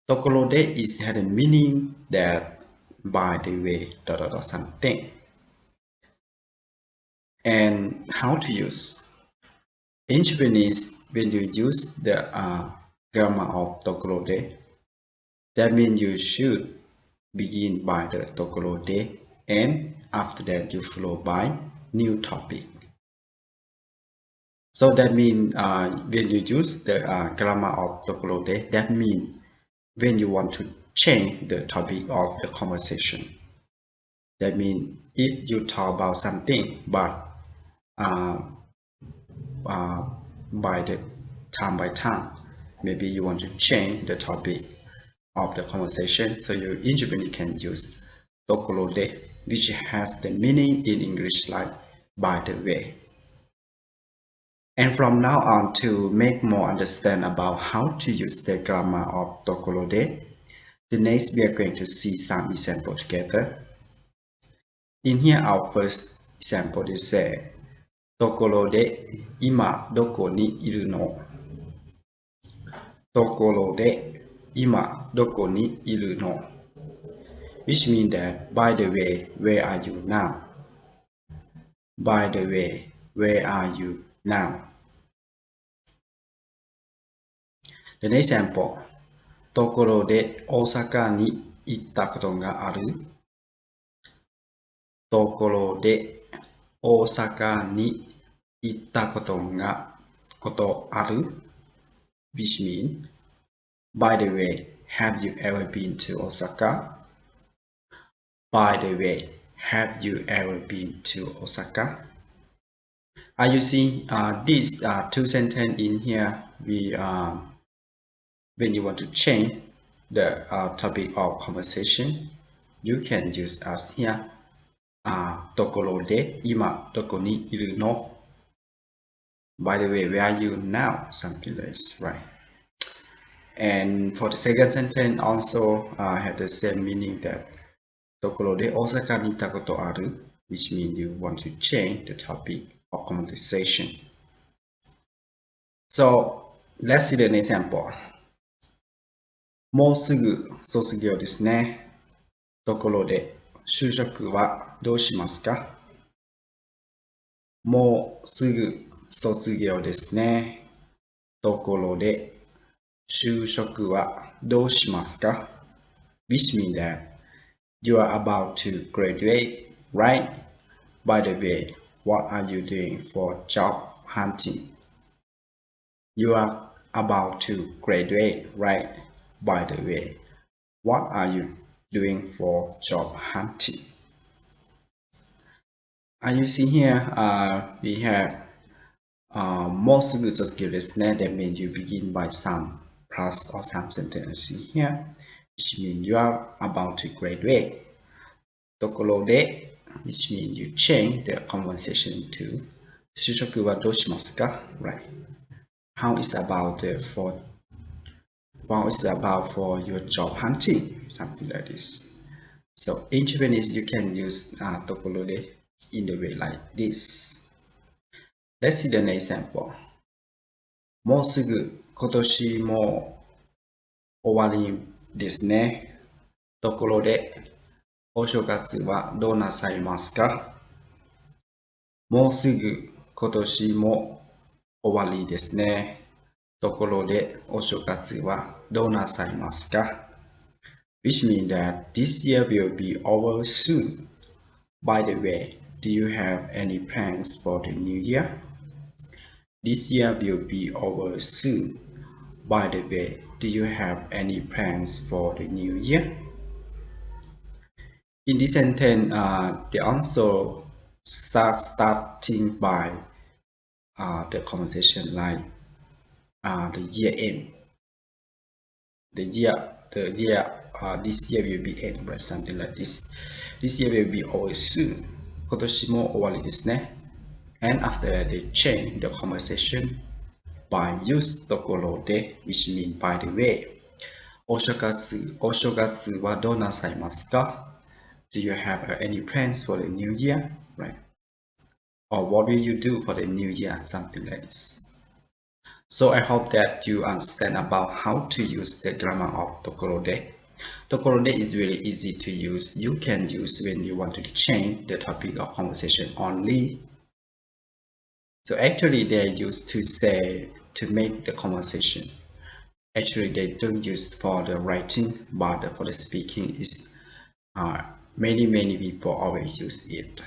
Tokoro de is had a meaning that by the way something. And how to use. In Japanese, when you use the grammar of Tokoro de, that means you should begin by the Tokoro de, and after that you follow by new topic. So that means when you use the grammar of Tokoro de, that means when you want to change the topic of the conversation. That means if you talk about something, but by the time by time, maybe you want to change the topic of the conversation, so you in Japanese can use Tokoro de, which has the meaning in English like by the way. And from now on, to make more understand about how to use the grammar of Tokoro de, the next we are going to see some example together. In here, our first example is say, Tokoro de ima doko ni iru no? Tokoro de ima doko ni iru no? Which means that, by the way, where are you now? By the way, where are you now? The next example, ところで大阪に行ったことがある？ところで大阪に行ったことある？ Which means, by the way, have you ever been to Osaka? By the way, have you ever been to Osaka? You see these two sentences in here. When you want to change the topic of conversation, you can use as here, ところで今どこにいるの? By the way, where are you now? Something like this, right? And for the second sentence also had the same meaning that ところで大阪に行ったことある? Which means you want to change the topic of conversation. So let's see the example. もうすぐ卒業ですね。ところで就職はどうしますか？もうすぐ卒業ですね。ところで就職はどうしますか？ Which means that you are about to graduate, right? By the way, what are you doing for job hunting? You are about to graduate, right? By the way, what are you doing for job hunting? You see here, we have もうすぐ卒業ですね。That means you begin by some plus or some sentence here, which means you are about to graduate. ところで which means you change the conversation to 就職はどうしますか? Right. How is about for your job hunting? Something like this. So in Japanese, you can use ところで in the way like this. Let's see the next example. もうすぐ今年も終わりですね。ところでお正月はどうなさいますか？もうすぐ今年も終わりですね。ところでお正月はどうなさいますか？ Which means that this year will be over soon. By the way, do you have any plans for the new year? This year will be over soon. By the way, do you have any plans for the new year? In this sentence, the answer starting by the conversation like the year end. This year will be end, right? Something like this. This year will be over soon. 今年も終わりですね。And after that, they change the conversation by use ところで which means by the way. お正月はどうなさいますか? Do you have any plans for the new year? Right? Or what will you do for the new year? Something like this. So I hope that you understand about how to use the grammar of Tokorode. Tokorode is really easy to use. You can use when you want to change the topic of conversation only. So actually they used to say to make the conversation. Actually they don't use for the writing, but for the speaking is many people always use it.